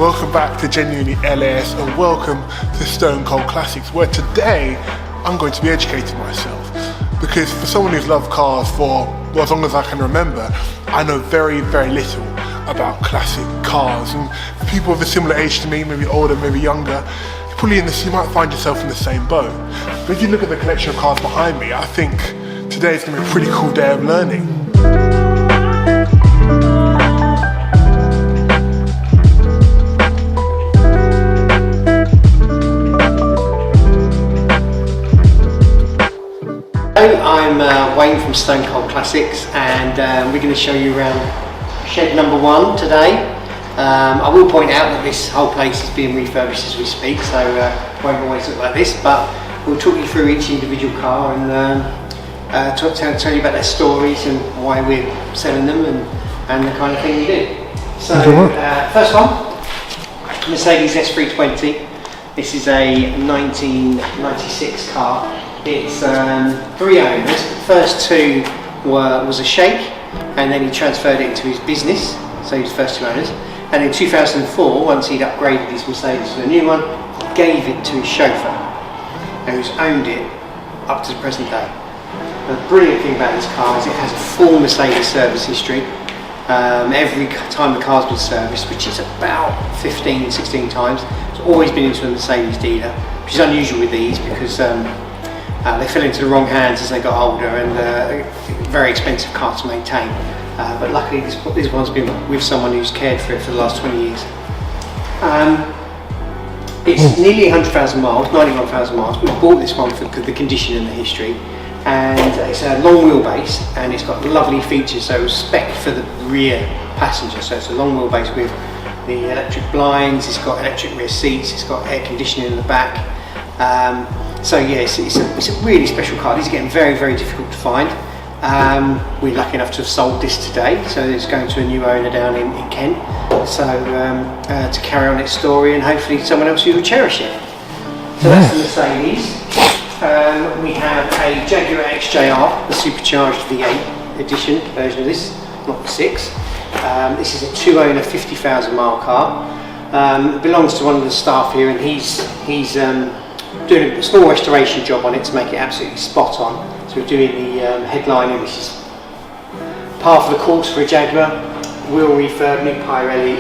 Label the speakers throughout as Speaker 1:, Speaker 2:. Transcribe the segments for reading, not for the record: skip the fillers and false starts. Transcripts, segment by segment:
Speaker 1: welcome back to Genuinely LAS and welcome to Stone Cold Classics, where today I'm going to be educating myself, because for someone who's loved cars for as long as I can remember, I know very, very little about classic cars. And for people of a similar age to me, maybe older, maybe younger, you might find yourself in the same boat. But if you look at the collection of cars behind me, I think today is going to be a pretty cool day of learning.
Speaker 2: I'm Wayne from Stone Cold Classics, and we're going to show you around shed number 1 today. I will point out that this whole place is being refurbished as we speak, so it won't always look like this, but we'll talk you through each individual car and tell you about their stories and why we're selling them and the kind of thing we do. So first one, Mercedes S320. This is a 1996 car. It's 3 owners. The first 2 was a sheikh, and then he transferred it into his business, so he was the first 2 owners. And in 2004, once he'd upgraded his Mercedes to a new one, he gave it to his chauffeur, who's owned it up to the present day. The brilliant thing about this car is it has a full Mercedes service history. Every time the car's been serviced, which is about 15, 16 times, it's always been into a Mercedes dealer, which is unusual with these because they fell into the wrong hands as they got older, and a very expensive car to maintain. But luckily this one's been with someone who's cared for it for the last 20 years. It's nearly 100,000 miles, 91,000 miles. We bought this one for the condition and the history, and it's a long wheelbase, and it's got lovely features. So it's spec for the rear passenger. So it's a long wheelbase with the electric blinds. It's got electric rear seats. It's got air conditioning in the back. So yes, it's a really special car. These are getting very, very difficult to find. We're lucky enough to have sold this today, so it's going to a new owner down in Kent, so to carry on its story, and hopefully someone else who will cherish it. So that's the Mercedes. We have a Jaguar XJR, the supercharged V8 edition version of this, not the 6. This is a 2-owner 50,000 mile car. It belongs to one of the staff here, and he's doing a small restoration job on it to make it absolutely spot on. So we're doing the headlining, which is part of the course for a Jaguar. Wheel refurb, new Pirelli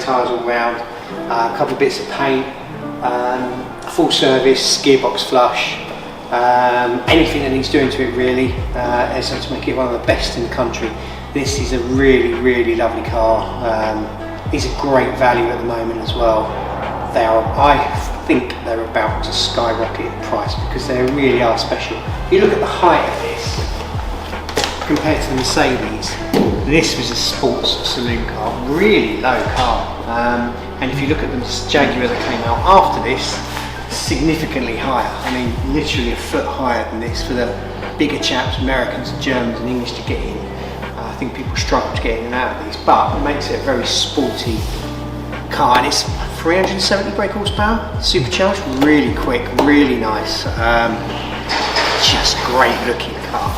Speaker 2: tyres all round, a couple of bits of paint, full service, gearbox flush, anything that needs doing to it really, so to make it one of the best in the country. This is a really, really lovely car. These are great value at the moment as well. I think they're about to skyrocket in price because they really are special. If you look at the height of this compared to the Mercedes, this was a sports saloon car, really low car. And if you look at the Jaguar that came out after this, significantly higher. I mean, literally a foot higher than this for the bigger chaps, Americans, Germans and English to get in. I think people struggle to get in and out of these, but it makes it a very sporty car, and it's 370 brake horsepower, supercharged, really quick, really nice, just great looking car.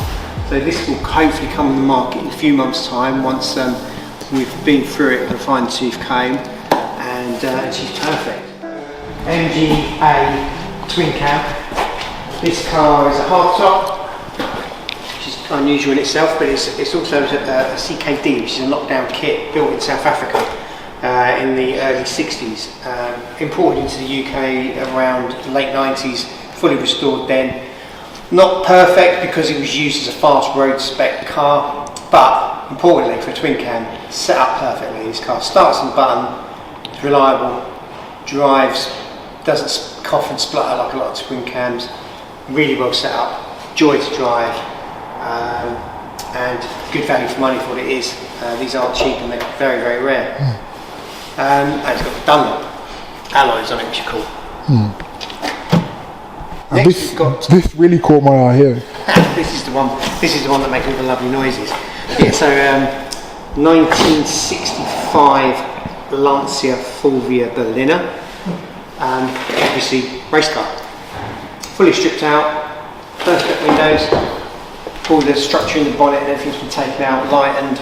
Speaker 2: So this will hopefully come on the market in a few months time once we've been through it with a fine tooth comb, and she's perfect. MGA twin cab. This car is a hardtop, which is unusual in itself, but it's also a CKD, which is a knockdown kit built in South Africa in the early 60s. Imported into the UK around the late 90s, fully restored then. Not perfect because it was used as a fast road spec car, but importantly for a twin cam, set up perfectly. This car starts on the button, it's reliable, drives, doesn't cough and splutter like a lot of twin cams, really well set up, joy to drive, and good value for money for what it is. These aren't cheap and they're very, very rare. And it's got the Dunlop alloys on it, which are cool.
Speaker 1: Next, this really caught my eye here.
Speaker 2: This is the one that makes all the lovely noises. Yeah, so 1965 Lancia Fulvia Berliner, obviously race car, fully stripped out, first step windows, all the structure in the bonnet and everything's been taken out, lightened,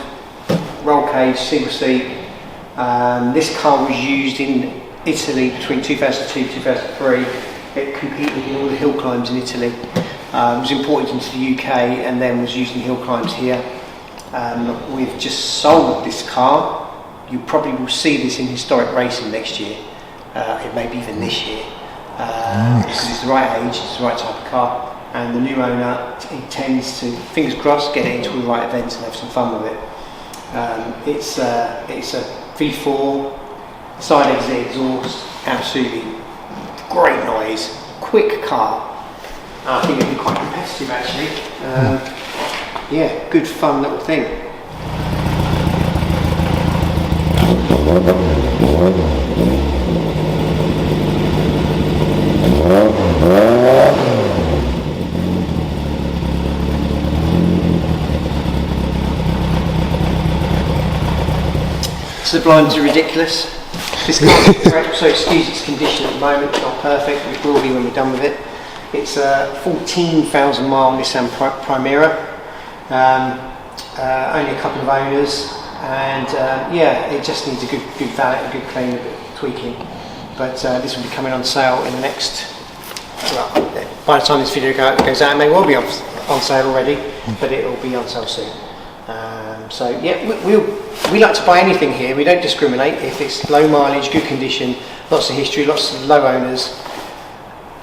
Speaker 2: roll cage, single seat, This car was used in Italy between 2002 and 2003. It competed in all the hill climbs in Italy. It was imported into the UK and then was used in hill climbs here. We've just sold this car. You probably will see this in historic racing next year, maybe even this year, because it's the right age, it's the right type of car, and the new owner intends to, fingers crossed, get it into the right events and have some fun with it. It's a V4, side exit exhaust, absolutely great noise, quick car. I think it'll be quite competitive actually. Yeah, good fun little thing. Sublime to ridiculous. This car's correct, so excuse its condition at the moment, it's not perfect, it will be when we're done with it. It's a 14,000 mile Nissan Primera, only a couple of owners, and yeah, it just needs a good valet, a good clean, a bit of tweaking. But this will be coming on sale in the next, well, by the time this video goes out, it may well be on sale already, but it will be on sale soon. So yeah, we like to buy anything here. We don't discriminate. If it's low mileage, good condition, lots of history, lots of low owners.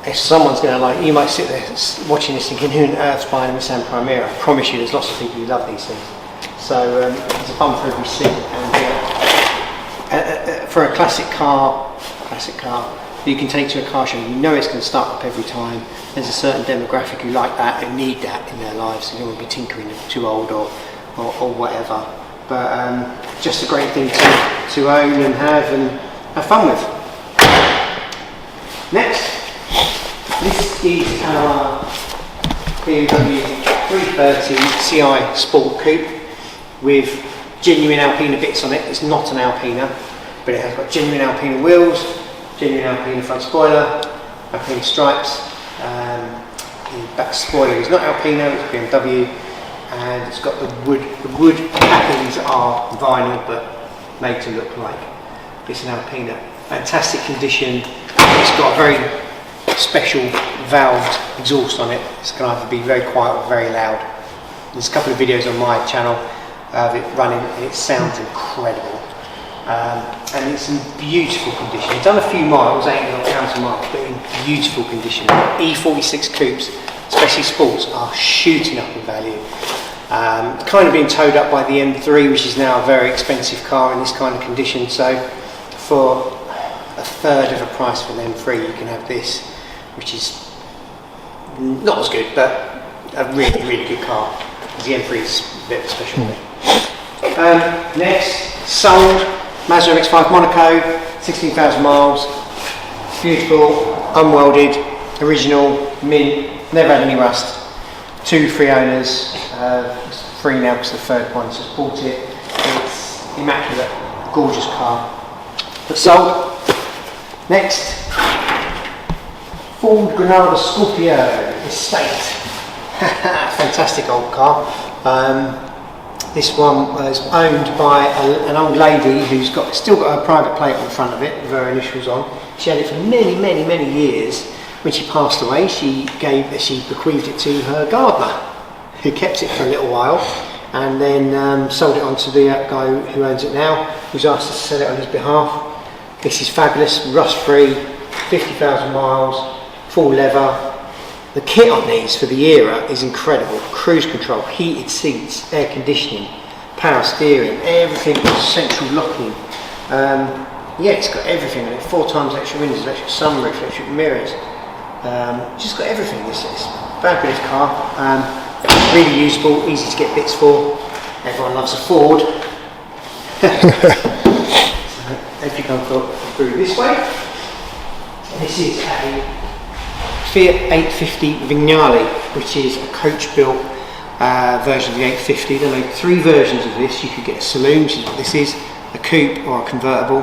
Speaker 2: If someone's going to like, you might sit there watching this thinking, who on earth's buying a Nissan Primera? I promise you, there's lots of people who love these things. So it's a fun for every seat. And for a classic car you can take to a car show, you know it's going to start up every time. There's a certain demographic who like that and need that in their lives. They don't want to be tinkering if too old or whatever. But just a great thing to own and have fun with. Next, this is our BMW 330 Ci Sport Coupe with genuine Alpina bits on it. It's not an Alpina, but it has got genuine Alpina wheels, genuine Alpina front spoiler, Alpina stripes. The back spoiler is not Alpina, it's BMW, and it's got the wood. The wood packings are vinyl, but made to look like it's an Alpina. Fantastic condition. It's got a very special valved exhaust on it. It's going to either be very quiet or very loud. There's a couple of videos on my channel of it running, and it sounds incredible. And it's in beautiful condition. It's done a few miles, 8,000 miles, but in beautiful condition. E46 coupes, especially sports, are shooting up in value. Kind of being towed up by the M3, which is now a very expensive car in this kind of condition. So for a third of the price for an M3, you can have this, which is not as good, but a really, really good car. The M3 is a bit of a special thing. Next, sold Mazda MX-5 Monaco, 16,000 miles, beautiful, unwelded, original, mint, never had any rust. 2 free owners, it's free now because the third one's just bought it. It's immaculate, gorgeous car. But sold. Next, Ford Granada Scorpio Estate. Fantastic old car. This one was owned by an old lady who's still got her private plate on the front of it with her initials on. She had it for many, many, many years. When she passed away, she bequeathed it to her gardener, who kept it for a little while, and then sold it on to the guy who owns it now, who's asked us to sell it on his behalf. This is fabulous, rust-free, 50,000 miles, full leather. The kit on these for the era is incredible. Cruise control, heated seats, air conditioning, power steering, everything, central locking. Yeah, it's got everything in it. 4 times extra windows, electric sunroof, electric mirrors. Just got everything. It's a fabulous car. Really usable, easy to get bits for. Everyone loves a Ford. If you come through this way, this is a Fiat 850 Vignale, which is a coach-built version of the 850. They made 3 versions of this. You could get a saloon, which is what this is, a coupe or a convertible.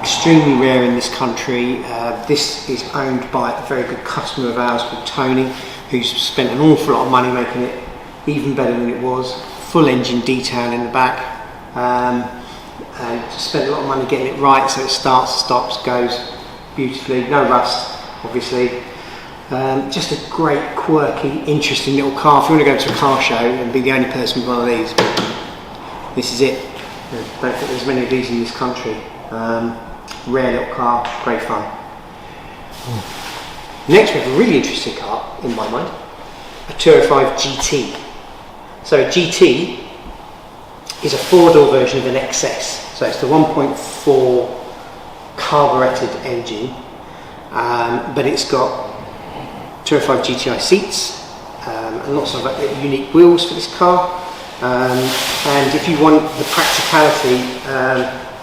Speaker 2: Extremely rare in this country. This is owned by a very good customer of ours called Tony, who's spent an awful lot of money making it even better than it was. Full engine detail in the back. and just spent a lot of money getting it right, so it starts, stops, goes beautifully. No rust, obviously. Just a great, quirky, interesting little car. If you want to go to a car show and be the only person with one of these, this is it. I don't think there's many of these in this country. Rare little car, great fun. Next we have a really interesting car, in my mind, a 205 GT. So a GT is a 4-door version of an XS. So it's the 1.4 carburetted engine, but it's got 205 GTI seats and lots of unique wheels for this car. And if you want the practicality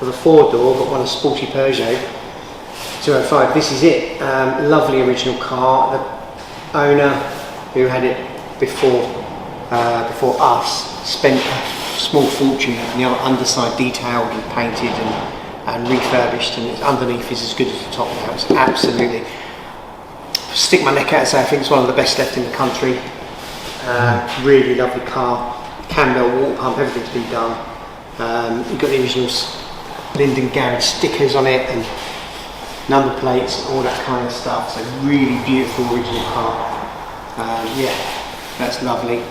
Speaker 2: of a 4-door but want a sporty Peugeot 205, this is it. Lovely original car. The owner who had it before us spent a small fortune, the underside detailed and painted and refurbished, and it's underneath is as good as the top now. It's absolutely, stick my neck out and say I think it's one of the best left in the country. Really lovely car, Campbell water pump, everything's been done. You've got the original Linden Garage stickers on it and number plates, all that kind of stuff. So really beautiful original car. Yeah, that's lovely.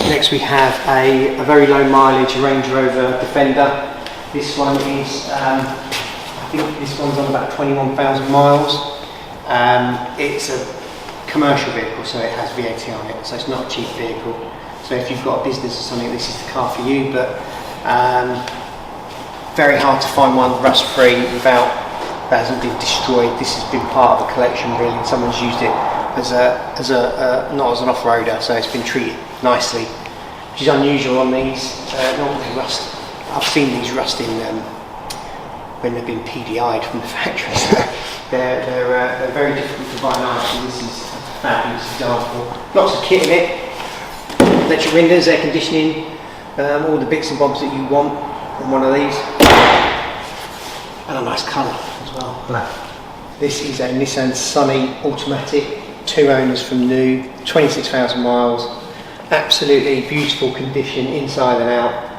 Speaker 2: Next we have a very low mileage Range Rover Defender. This one is, I think this one's on about 21,000 miles. It's a commercial vehicle, so it has VAT on it, so it's not a cheap vehicle. So if you've got a business or something, this is the car for you, but very hard to find one rust-free that hasn't been destroyed. This has been part of a collection really. Someone's used it as not as an off-roader, so it's been treated nicely, which is unusual on these. Normally rust, I've seen these rusting when they've been PDI'd from the factory. they're very difficult to buy nice, and this is a fabulous example. Lots of kit in it, electric windows, air conditioning, all the bits and bobs that you want on one of these, and a nice colour as well. Black. This is a Nissan Sunny automatic, 2 owners from new, 26,000 miles, absolutely beautiful condition inside and out.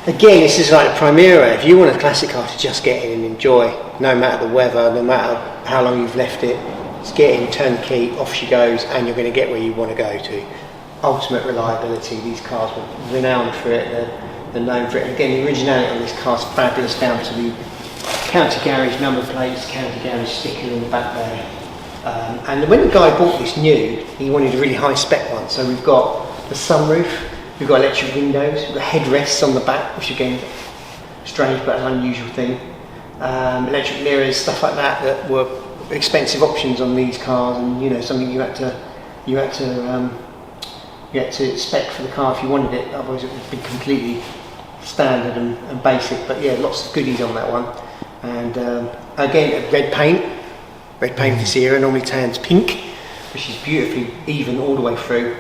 Speaker 2: Again, this is like a Primera. If you want a classic car to just get in and enjoy, no matter the weather, no matter how long you've left it, just get in, turn the key, off she goes, and you're going to get where you want to go to. Ultimate reliability. These cars were renowned for it. They're known for it. And again, the originality on this car is fabulous, down to the county garage number plates, county garage sticker in the back there. And when the guy bought this new, he wanted a really high spec one. So we've got the sunroof, we've got electric windows, we've got headrests on the back, which again, strange but an unusual thing. Electric mirrors, stuff like that were expensive options on these cars, and you know, something you had to spec for the car if you wanted it. Otherwise, it would be completely standard and basic. But yeah, lots of goodies on that one. And again, red paint this era normally turns pink, which is beautifully even all the way through,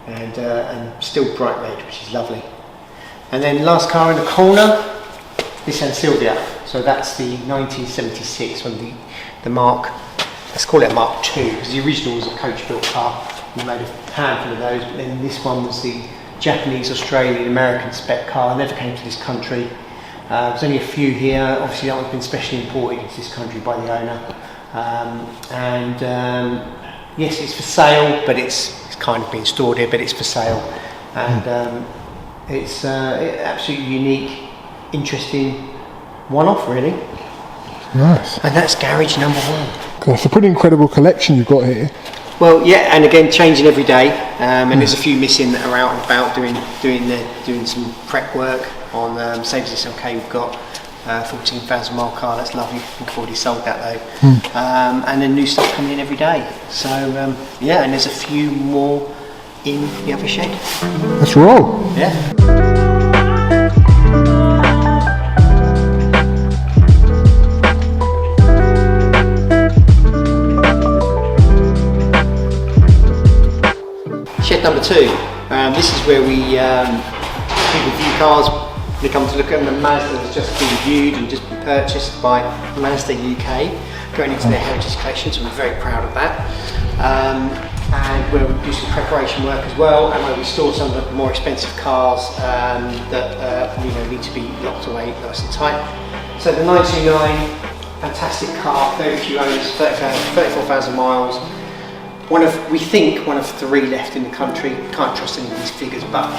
Speaker 2: and still bright red, which is lovely. And then last car in the corner, this is Silvia. So that's the 1976 one, the Mark, let's call it a Mark II, because the original was a coach-built car. We made a handful of those, but then this one was the Japanese, Australian, American spec car. Never came to this country. There's only a few here. Obviously that one's been specially imported into this country by the owner. Yes, it's for sale, but it's kind of been stored here, but it's for sale. And it's absolutely unique, interesting one-off really.
Speaker 1: Nice.
Speaker 2: And that's garage number 1.
Speaker 1: God, it's a pretty incredible collection you've got here.
Speaker 2: Well, yeah, and again, changing every day, and there's a few missing that are out and about doing some prep work on Saves Us OK. We've got 14,000 mile car, that's lovely. I think I've already sold that though. And then new stuff coming in every day. So yeah, and there's a few more in the other shed.
Speaker 1: Let's roll.
Speaker 2: Yeah. Shed number 2. This is where we review cars. They come to look at them. The Mazda has just been reviewed and just been purchased by Mazda UK, going into their heritage collection, so we're very proud of that. and where we do some preparation work as well, and where we store some of the more expensive cars that need to be locked away nice and tight. So the 929, fantastic car, very few owners, 34,000 miles. We think one of 3 left in the country. Can't trust any of these figures, but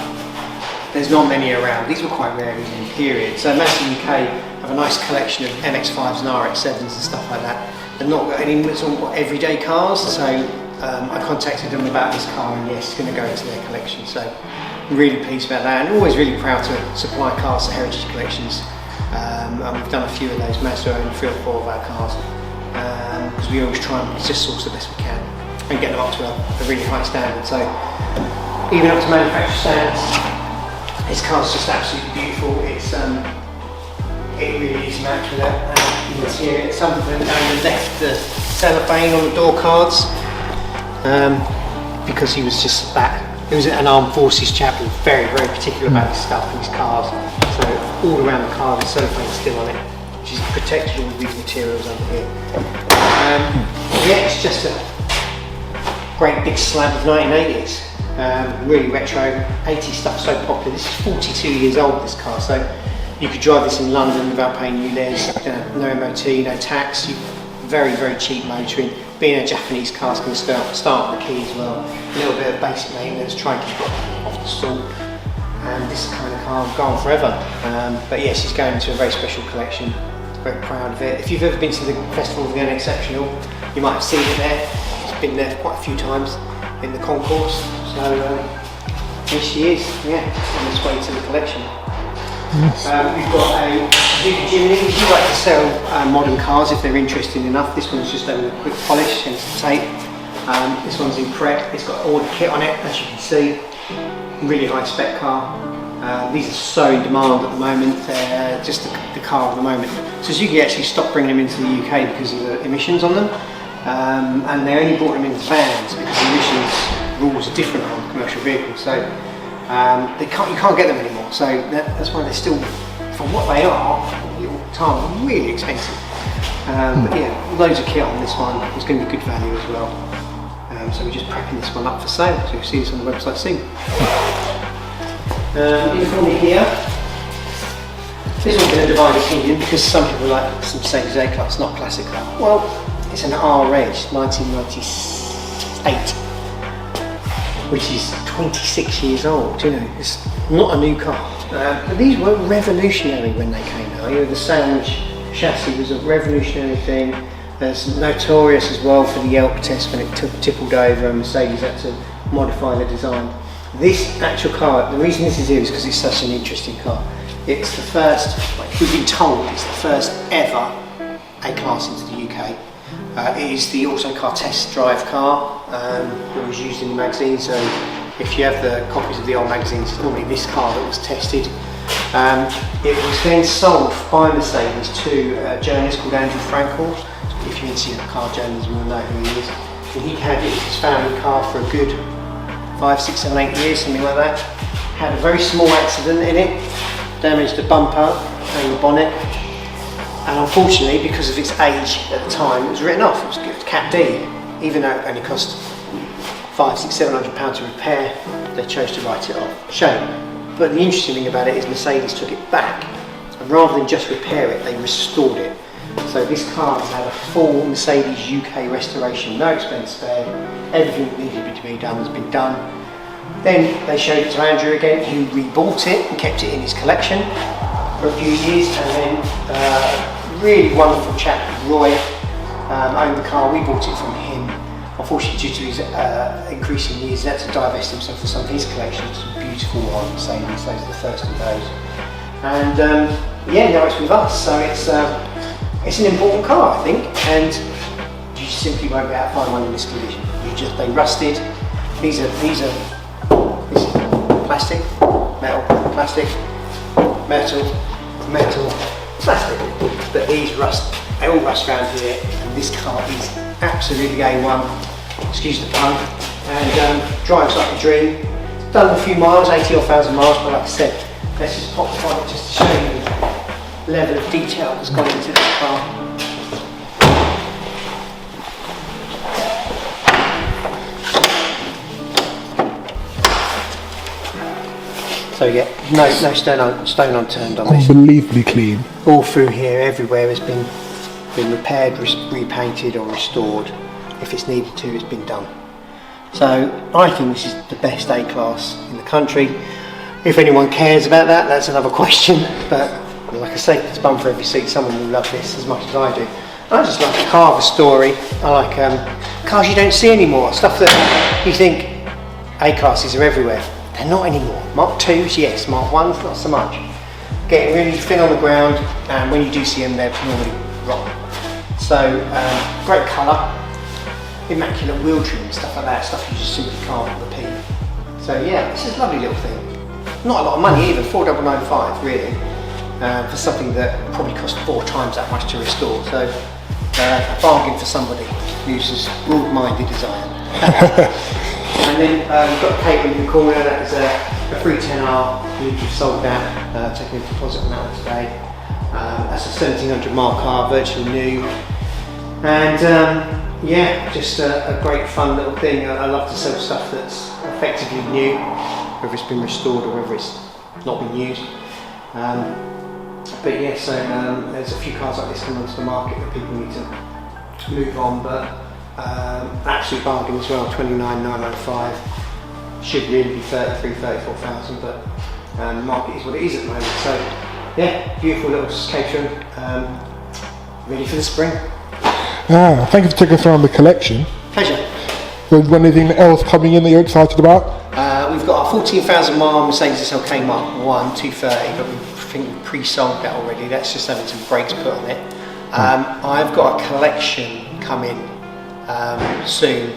Speaker 2: there's not many around. These were quite rare in the period. So Mazda UK have a nice collection of MX-5s and RX-7s and stuff like that. They've not got any everyday cars, so I contacted them about this car, and yes, it's going to go into their collection. So I'm really pleased about that, and always really proud to supply cars to heritage collections. And we've done a few of those. Mazda own 3 or 4 of our cars, because we always try and just source the best we can and get them up to a really high standard. So even up to manufacturer standards, this car's just absolutely beautiful. It really is immaculate. You can see it. Some of them only left the cellophane on the door cards because he was just that. He was an armed forces chap who was very, very particular about his stuff and his cars. So all around the car, the cellophane is still on it, which is protected all these materials under here. Yeah, it's just a great big slab of 1980s. Really retro, 80s stuff, so popular. This is 42 years old, this car, so you could drive this in London without paying ULEZ, no MOT, no tax, very, very cheap motoring. Being a Japanese car, it's going to start on the key as well. A little bit of basic maintenance, try and keep it off the stall. And this kind of car will go on forever. But yes, it's going into a very special collection. Very proud of it. If you've ever been to the Festival of the Unexceptional, you might have seen it there. It's been there quite a few times in the concourse. So here she is, on its way to the collection.
Speaker 1: Yes.
Speaker 2: We've got a big Jimny. We do like to sell modern cars if they're interesting enough. This one's just over a quick polish, hence the tape. This one's in prep. It's got all the kit on it, as you can see. Really high spec car. These are so in demand at the moment. Just the car of the moment. So as you can actually stop bringing them into the UK because of the emissions on them. And they only brought them into vans because the emissions rules are different on commercial vehicles, so you can't get them anymore. So that's why they're still, for what they are, really expensive. But yeah, loads of kit on this one. It's going to be good value as well. So we're just prepping this one up for sale. So you'll see this on the website soon. In front of here, this one's going to divide opinion because some people like some Mercedes A-Class, not classic car. Well, it's an R-Reg 1998. Which is 26 years old, it's not a new car. But these were revolutionary when they came out. The sandwich chassis was a revolutionary thing. It's notorious as well for the Yelp test when it tippled over and Mercedes had to modify the design. This actual car, the reason this is here is because it's such an interesting car. It's the first, we've been told, it's the first ever A-Class into the UK. It is the Autocar test drive car that was used in the magazine, so if you have the copies of the old magazines, it's normally this car that was tested. It was then sold by Mercedes to a journalist called Andrew Frankel. If you're into car journalism, you'll know who he is. And he had it as his family car for a good 5, 6, 7, 8 years, something like that. Had a very small accident in it, damaged the bumper and the bonnet. And unfortunately, because of its age at the time, it was written off. It was Cat D, even though it only cost £500, £600, £700 to repair. They chose to write it off. Shame. But the interesting thing about it is Mercedes took it back, and rather than just repair it, they restored it. So this car has had a full Mercedes UK restoration, no expense spared. Everything that needed to be done has been done. Then they showed it to Andrew again, who rebought it and kept it in his collection for a few years, and then really wonderful chap, Roy, owned the car. We bought it from him. Unfortunately, due to his increasing years, he had to divest himself of some of his collections. Beautiful ones, Mercedes, those are the first of those. And now it's with us, so it's an important car, I think, and you simply won't be able to find one in this condition. They rusted. This is plastic, metal, plastic, metal, metal, plastic. But these rust, they all rust around here, and this car is absolutely A1, excuse the pun, and drives like a dream. Done a few miles, 80 or 1,000 miles, but like I said, let's just pop the bonnet just to show you the level of detail that's gone into this car. So yeah, no stone unturned on this.
Speaker 1: Unbelievably clean.
Speaker 2: All through here, everywhere has been repaired, repainted or restored. If it's needed to, it's been done. So I think this is the best A-class in the country. If anyone cares about that, that's another question. But like I say, it's bum for every seat. Someone will love this as much as I do. I just like a car of a story. I like cars you don't see anymore. Stuff that you think A-classes are everywhere. They're not anymore. Mark 2s, yes. Mark 1s, not so much. Getting really thin on the ground, and when you do see them, they're normally wrong. So, great colour, immaculate wheel trim, stuff like that, stuff you just simply can't repeat. So yeah, this is a lovely little thing. Not a lot of money either, $4,995 really, for something that probably cost 4 times that much to restore. So, a bargain for somebody who's as broad-minded as I am. And then we've got a catering in the corner. That is a 310R. We've sold that, taking a deposit on that one today. That's a 1700 mile car, virtually new. And yeah, just a great fun little thing. I love to sell stuff that's effectively new, whether it's been restored or whether it's not been used. But yeah, so there's a few cars like this coming onto the market that people need to move on, but absolute bargain as well, 29,995. Should really be 33, 34,000, but the market is what it is at the moment. So yeah, beautiful little catering, ready for the spring.
Speaker 1: Thank you for taking us around the collection.
Speaker 2: Pleasure.
Speaker 1: Is there anything else coming in that you're excited about?
Speaker 2: We've got our 14,000 mile Mercedes SLK Mark 1 230, but we think we've pre-sold that already. That's just having some brakes put on it. I've got a collection coming soon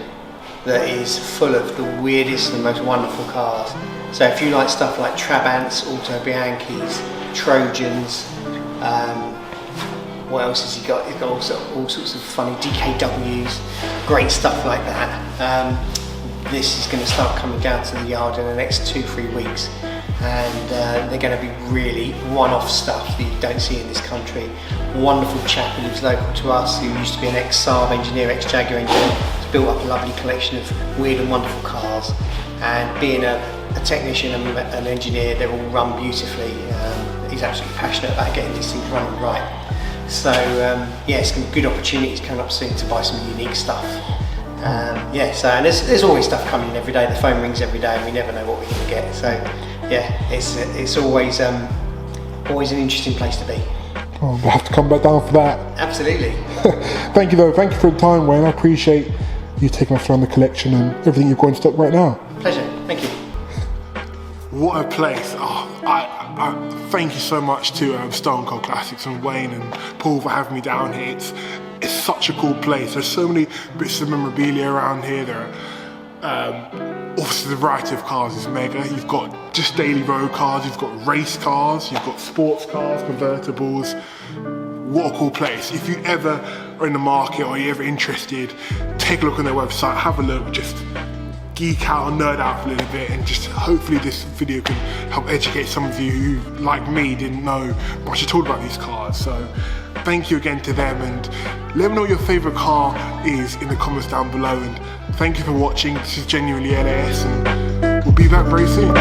Speaker 2: that is full of the weirdest and most wonderful cars. So if you like stuff like Trabants, Auto Bianchis, Trojans, what else has he got? He's got all sorts of funny DKWs, great stuff like that. This is going to start coming down to the yard in the next 2-3 weeks, and they're going to be really one-off stuff that you don't see in this country. Wonderful chap who lives local to us, who used to be an ex-Saab engineer, ex-Jaguar engineer, has built up a lovely collection of weird and wonderful cars, and being a technician and an engineer, they're all run beautifully. He's absolutely passionate about getting these things running right. So yeah, some good opportunities coming up soon to buy some unique stuff. Yeah, so and there's always stuff coming in every day. The phone rings every day, and we never know what we're going to get. So yeah, it's always always an interesting place to be.
Speaker 1: Oh, we'll have to come back down for that.
Speaker 2: Absolutely.
Speaker 1: Thank you though. Thank you for the time, Wayne. I appreciate you taking us around the collection and everything you've got in stock right now.
Speaker 2: Pleasure. Thank you.
Speaker 1: What a place. Oh, I thank you so much to Stone Cold Classics and Wayne and Paul for having me down here. It's such a cool place. There's so many bits of memorabilia around here. There are obviously the variety of cars is mega. You've got just daily road cars, you've got race cars, you've got sports cars, convertibles. What a cool place. If you ever are in the market or you're ever interested, take a look on their website, have a look, just geek out and nerd out for a little bit, and just hopefully this video can help educate some of you who, like me, didn't know much at all about these cars. So thank you again to them, and let me know what your favourite car is in the comments down below, and thank you for watching. This is genuinely LAS, and we'll be back very soon.